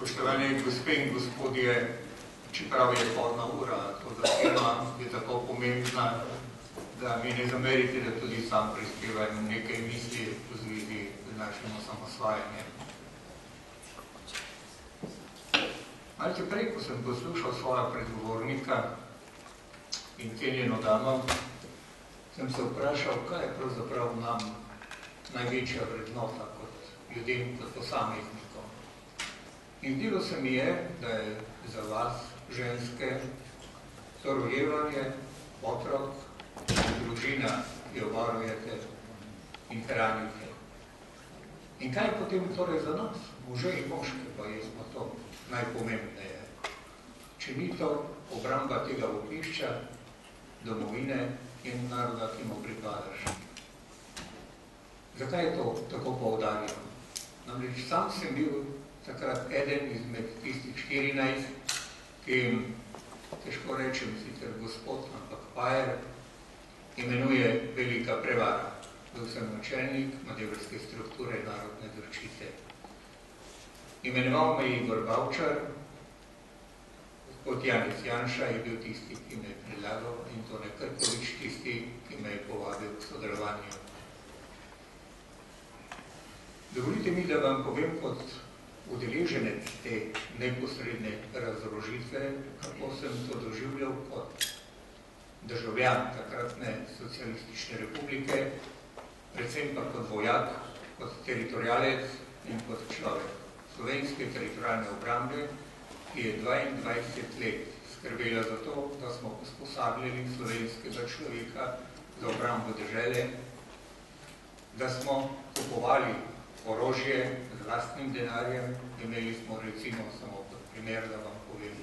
Spoštovane gospe in gospodje, čeprav je polna ura, to tema je tako pomembna, da mi ne zamerite, da tudi sam prispevam nekaj misli v zvezi z našim osamosvajanjem. Malce prej, ko sem poslušal svoja predgovornika in cenjeno damo, sem se vprašal, kaj je pravzaprav nam največja vrednota kot ljudem, kot posameznikom. In zdelo se mi je, da je za vas, ženske, to rojevanje, otrok, družina, ki jo varujete in hranite. In kaj je potem torej za nas, može in moške, pa je to najpomembneje. Če ni to obramba tega oglišča, domovine in naroda, ki mu pripadaš. Zakaj je to tako poudarjeno? Namreč sam sem bil takrat eden izmed tistih 14, ki jim, težko rečem sicer gospod, ampak Pajer, imenuje velika prevara. Bil sem načelnik manevrske strukture narodne zaščite. Imenoval me Igor Bavčar, gospod Janez Janša je bil tisti, ki me je predlagal, in to ne Krkovič tisti, ki me je povabil k sodelovanju. Dovolite mi, da vam povem kot udeleženec te neposredne razorožitve, kako sem to doživljal kot državljan takratne socialistične republike, predvsem pa kot vojak, kot teritorialec in kot človek slovenske teritorialne obrambe, ki je 22 let skrbela za to, da smo usposabljali slovenskega človeka za obrambo dežele, da smo kupovali orožje z vlastnim denarjem. Imeli smo recimo, samo kot primer, da vam povem,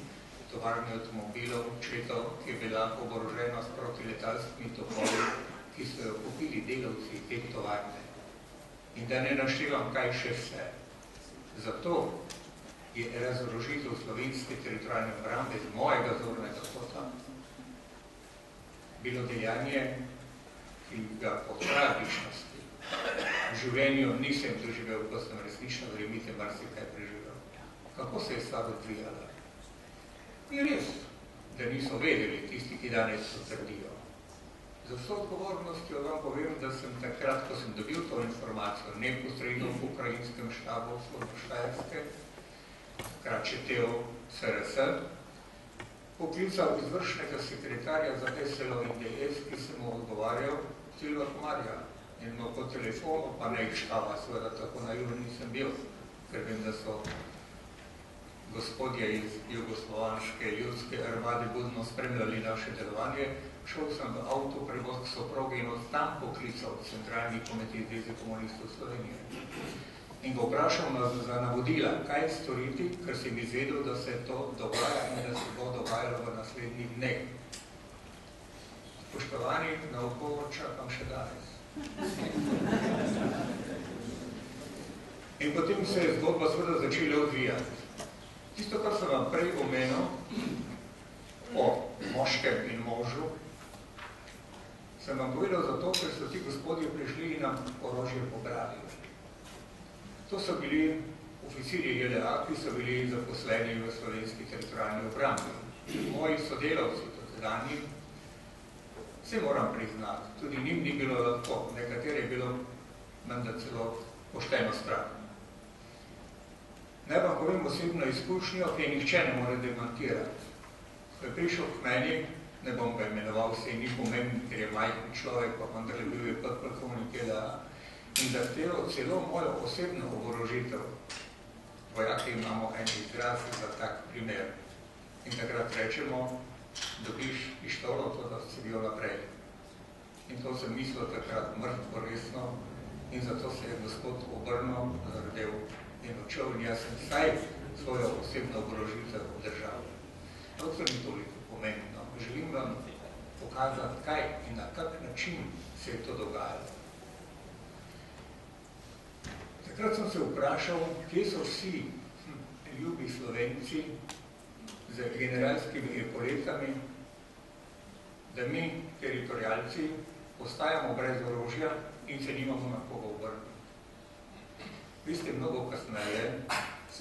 tovarne avtomobilov, četo, ki je bila oborožena s protiletalskimi topoli, ki so jo kupili delavci te tovarne. In da ne naštevam, kaj še vse. Zato je razorožitev slovenske teritorialne obrambe z mojega zornega kota bilo dejanje, ki ga po tragičnosti v življenju nisem doživel, ko sem resnično, verjemite, marsikaj preživel. Kako se je stvar odvijala? Ni res, da niso vedeli tisti, ki danes to trdijo. Za vso odgovornostjo vam povem, da sem takrat, ko sem dobil to informacijo, neposredno v ukrajinskem štabu Vzhodno-Štajerske, takrat ČTO SRS, poklical izvršnega sekretarja za SLO in DS, ki sem mu odgovarjal, Silva Komarja. In po telefonu, pa ne štava, seveda tako naivno nisem bil, ker vem, da so gospodje iz jugoslovanske ljudske armade budno spremljali naše delovanje. Šel sem v avtoprevoz k soprogi in od tam poklical Centralni komitej Zveze komunistov Slovenije. In ga vprašal za navodila, kaj storiti, ker sem izvedel, da se to dogaja in da se bo dogajalo v naslednjih dneh. Spoštovani, na odgovor čakam še danes. In potem se je zgodba seveda začela odvijati. Tisto, kar sem vam prej omenil o moškem in možu, sem vam povedal zato, ker so ti gospodje prišli in nam orožje pobrali. To so bili oficirji JLA, ki so bili zaposleni v slovenski teritorialni obrambi. Moji sodelavci, dotedanji, se moram priznati, tudi njim ni bilo lahko, nekatere je bilo menda celo pošteno strah. Naj vam povem osebno izkušnjo, ki je nihče ne more demantirati. Ko je prišel k meni, ne bom ga imenoval, se ni pomembno, ker je majhen človek, pa vendar bil je podpolkovnik JLA, in zahteval celo mojo osebno oborožitev. Vojaki imamo en izraz za tak primer. In takrat rečemo, dobiš pištolo, to da si bil naprej. In to sem mislil takrat mrtvo resno in zato se je gospod obrnil, zardel in odšel in jaz sem vsaj svojo osebno oborožitev obdržal. To se mi toliko pomembno. Želim vam pokazati, kaj in na kak način se je to dogajalo. Takrat sem se vprašal, kje so vsi ljubi Slovenci z generalskimi epoletami, da mi, teritorialci, ostajamo brez orožja in se nimamo na koga obrniti. Vi ste mnogo kasneje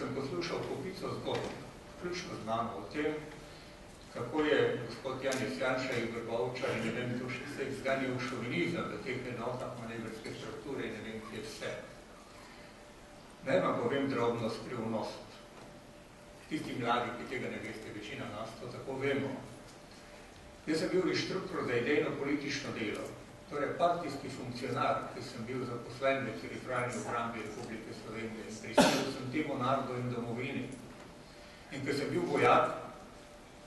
sem poslušal kupico zgodb, ključno znamo o tem, kako je gospod Janez Janša in Vrbovčar in ne vem, to še se izganjal šovinizem v teh enotah manevrske strukture in ne vem, kje vse. Naj vam povem drobno skrivnost. Tisti mladi, ki tega ne veste, večina nas to tako vemo. Jaz sem bil inštruktor za idejno politično delo, torej partijski funkcionar, ki sem bil zaposlen v teritorialni obrambi Republike Slovenije in prislužil sem temu narodu in domovini. In ko sem bil vojak,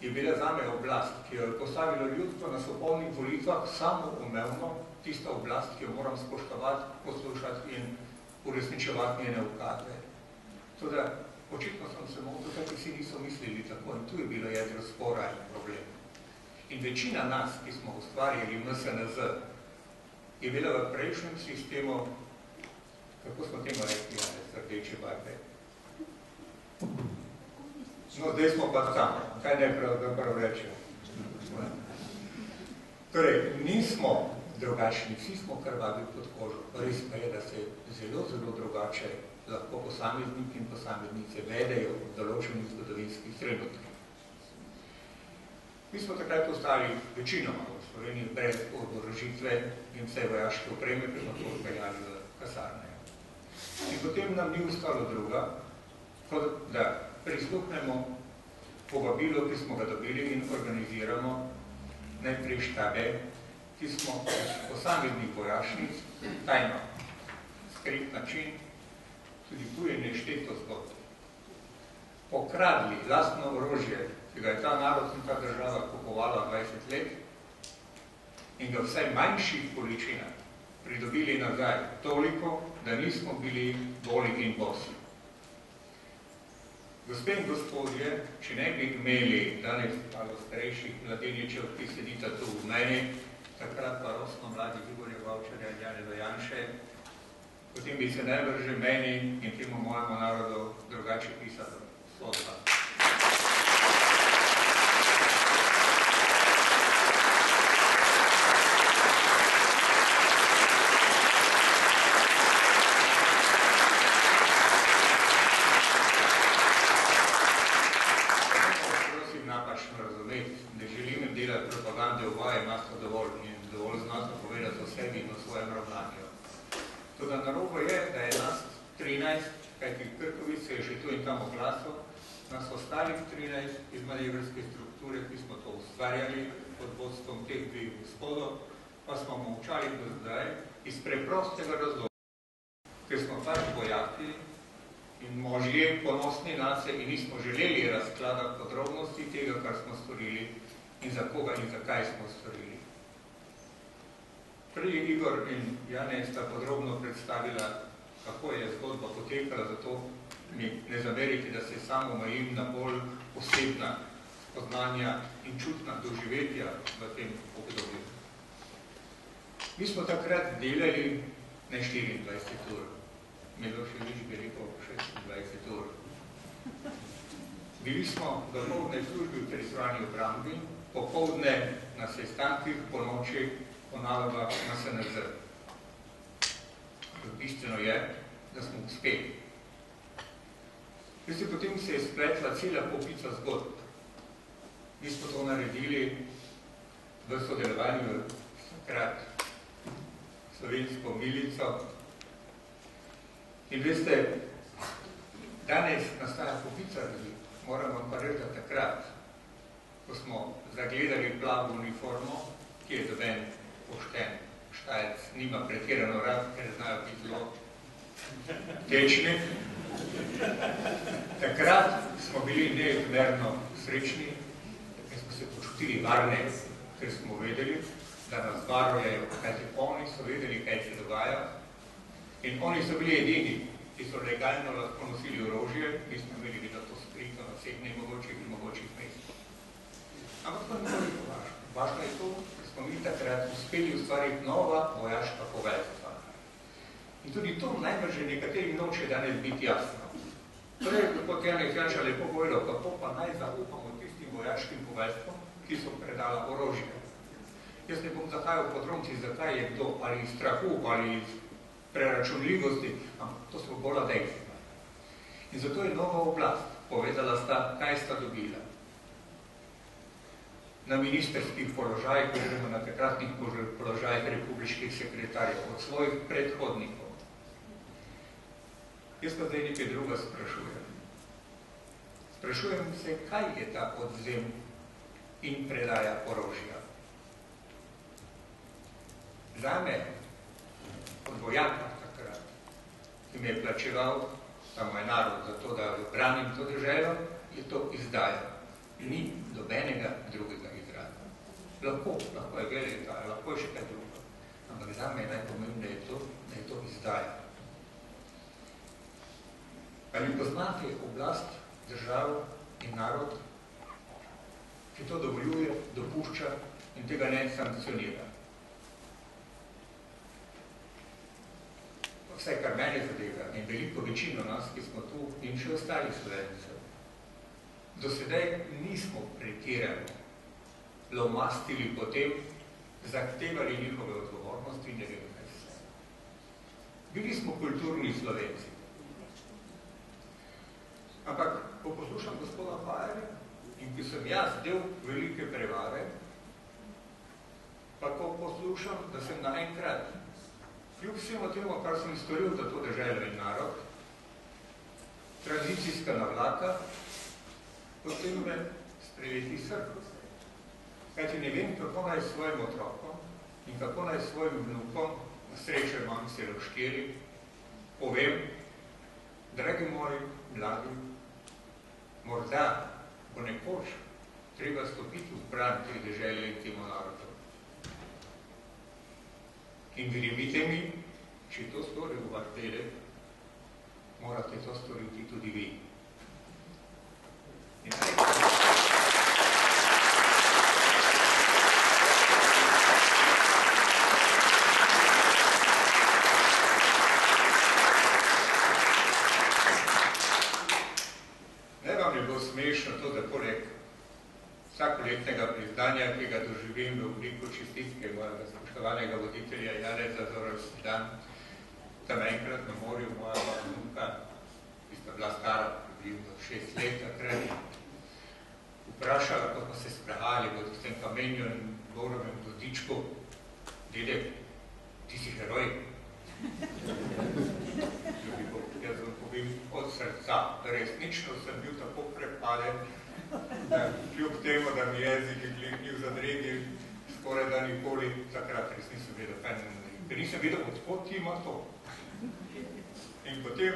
je bila zame oblast, ki jo je postavilo ljudstvo na svobodnih volitvah, samoumevno tista oblast, ki jo moram spoštovati, poslušati in uresničevati njene ukaze. Toda, očitno sem se motil, ki si niso mislili tako in tu je bilo jedro spora in problem. In večina nas, ki smo ustvarjali MSNZ, je bila v prejšnjem sistemu, kako smo temu rekli, rdeče barve. No, zdaj smo pa tam, kaj ne prav rečemo. Torej, nismo drugačni, vsi smo krvavi pod kožo. Res pa je, da se zelo, zelo drugače lahko posamezniki in posameznice vedejo v določenih zgodovinskih trenutkih. Mi smo takrat ostali večinoma v Sloveniji brez oborožitve in vse vojaške opreme, ki smo to odpeljali v kasarne. In potem nam ni ostalo druga, kot da prisluhnemo povabilu, ki smo ga dobili in organiziramo najprej štabe, ki smo posameznih vojašnic tajno, skrit način, tudi tu je nešteto zgodb, pokradli lastno orožje, ki ga je ta narod in ta država kupovala 20 let in ga vsaj manjših količinah pridobili nazaj toliko, da nismo bili boli in bosi. Gospe in gospodje, če ne bi imeli danes malo starejših mladeničev, ki sedita tu v meni, takrat pa rosno mladi Igorja Vavčarja in Janeza Janše, potem bi se najbrž že meni in temu mojemu narodu drugače pisalo sodba. Nas ostalih 13 iz manevrske strukture, ki smo to ustvarjali pod vodstvom teh dveh gospodov, pa smo molčali do zdaj iz preprostega razloga, ker smo pač vojaki in možje ponosni nase in nismo želeli razkladati podrobnosti tega, kar smo storili in za koga in zakaj smo storili. Prej Igor in Janez sta podrobno predstavila, kako je zgodba potekala, zato mi ne zamerite, da se samo omejim na bolj osebna spoznanja in čutna doživetja v tem obdobju. Mi smo takrat delali na 24 ur. Milošević bi rekel 26 ur. Bili smo v popoldne službi v teritorialni obrambi, popoldne na sestankih, po noči po nalogah na SNZ. Bistveno je, da smo uspeli. Veste, potem se je spletla cela kopica zgodb. Mi smo to naredili v sodelovanju s takrat slovensko milico. In veste, danes nastaja kopica razlik. Moram vam pa reči, da takrat, ko smo zagledali plavo uniformo, ki je doben pošten Štajerc, nima pretirano rad, ker znajo biti zelo tečni. Takrat smo bili neizmerno srečni, ker smo se počutili varne, ker smo vedeli, da nas varujejo, kajti oni so vedeli, kaj se dogaja. In oni so bili edini, ki so legalno lahko nosili orožje, mi smo imeli da to skrito na vseh nemogočih in mogočih mestih. Ampak to ne bo važno. Važno je to, da smo mi takrat uspeli ustvariti nova vojaška poveljstva. In tudi to najbrž nekaterim noče danes biti jasno. Torej, kot Janez Janša lepo povedal, kako pa naj zaupamo tistim vojaškim poveljstvom, ki so predala orožje. Jaz ne bom zahajal v podrobnosti, zakaj je kdo, ali iz strahu, ali iz preračunljivosti, ampak to so bolj dejstva. In zato je nova oblast. Povedala sta, kaj sta dobila. Na ministerskih položajih, oziroma na takratnih položajih republiških sekretarjev, od svojih predhodnikov. Jaz pa zdaj nekaj druga sprašujem. Sprašujem se, kaj je ta odzem in predaja orožja. Zame, od vojaka takrat, ki me je plačeval ta moj narod za to, da branim to deželo, je to izdaja. Ni dobenega drugega izraza. Lahko je velika, lahko je še kaj drugo. Ampak zame je najpomembneje to, da je to izdaja. Ali poznate oblast, državo in narod, ki to dovoljuje, dopušča in tega ne sankcionira? Vse, kar mene zadeva in veliko večino nas, ki smo tu, in še ostali Slovencev, do sedaj nismo pretirano lomastili potem, zahtevali njihove odgovornosti in ne vem kaj vse. Bili smo kulturni Slovenci. Ampak, ko poslušam gospoda Fajerja in ki sem jaz del velike prevare, pa ko poslušam, da sem naenkrat, kljub vsemu temu, kar sem storil za to deželo in narod, tranzicijska navlaka, potem me sprejeti srko. Kajti ne vem, kako naj svojim otrokom in kako naj svojim vnukom, na srečo imam celo 4, povem, dragi moji, mladi, morda bo nekoč treba stopiti v bran teh deželje in temu narodu. In verjemite mi, če to stori v vaš dedek, morate to storiti tudi vi. Ne vam je bilo smešno to, da poleg vsakoletnega priznanja, ki ga doživim v obliku čestitke mojega spoštovanega voditelja Janeza za rojstni dan, tam enkrat na morju moja vnuka, ki sta bila stara približno 6 let takrat, vprašala, ko smo se sprehajali v tem kamenju in govorovem vodičku, dedek, ti si heroj. Jaz vam povem od srca, resnično sem bil tako prepaden, da kljub temu, da mi jezik je kliknil za dregi, skoraj da nikoli takrat res nisem vedel, kaj ne naredim. Ker nisem vedel, odkot ti ima to. In potem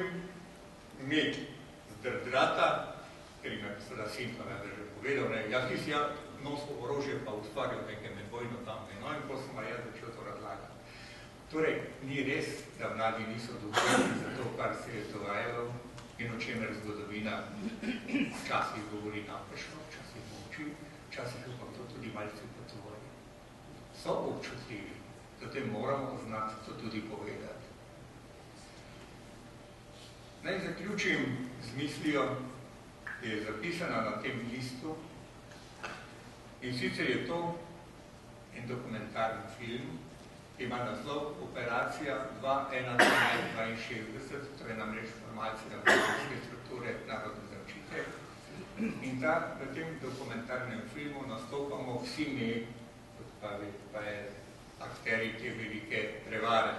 mi zdrdrata, ker ima seveda sin, pa ne že povedal, jaz nisi nosil orožje, pa ustvarjal nekaj medvojno tam. No in ko sem jaz začel to razlagati. Torej, ni res, da mladi niso dovoljni za to, kar se je dogajalo in o čemer zgodovina včasih govori napačno, včasih moči, včasih pa to tudi malce potvori. So občutljivi, zato moramo znati to tudi povedati. Naj zaključim z mislijo, ki je zapisana na tem listu, in sicer je to en dokumentarni film, ki ima naslov Operacija 2162, to je namreč formacija vojaške strukture narodne zaščite. In da v tem dokumentarnem filmu nastopamo vsi mi, pa je akteri te velike prevare.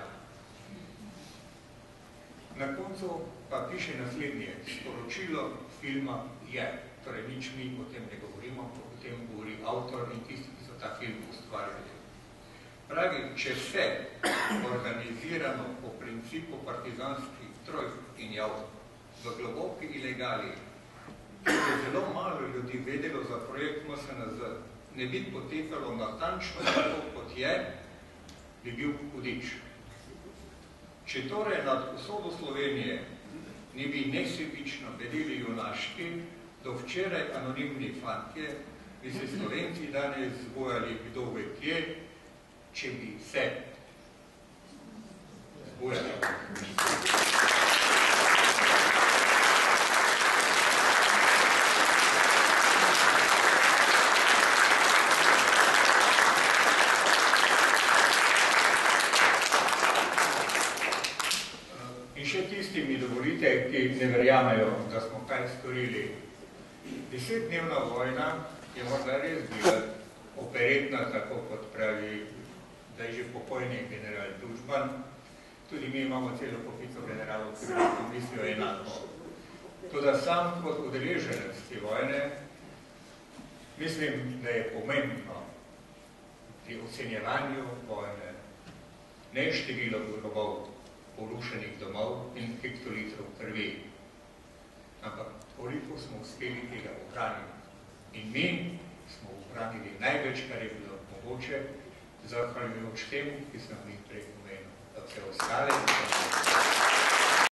Na koncu pa piše naslednje, sporočilo filma je, torej nič mi o tem ne govorimo, o tem govori avtor in tisti, ki so ta film ustvarjali. Pravi, če se organizirano po principu partizanskih trojk in jav v globoki ilegali, ki je zelo malo ljudi vedelo za projekt MSNZ, ne bi potekalo natančno tako, kot je, bi bil hudič. Če torej nad usodo Slovenije ne bi nesebično bedeli junaški, do včeraj anonimni fantje, bi se Slovenci danes zbojali kdo ve kje, če bi se zbojali. In še tisti mi dovolite, ki ne verjamejo, da smo kaj storili. 10-dnevna vojna je morda res bila operetna, tako kot pravi, da je že pokojni general Tuđman. Tudi mi imamo celo kopico generalov, ki mislijo enako. Toda sam kot udeleženec te vojne mislim, da je pomembno pri ocenjevanju vojne ne število grobov, porušenih domov in hektolitrov krvi, ampak koliko smo uspeli tega ohraniti. In mi smo ohranili največ, kar je bilo mogoče, zahvaljujoč temu, ki sem jih prej pomenil, da vse ostale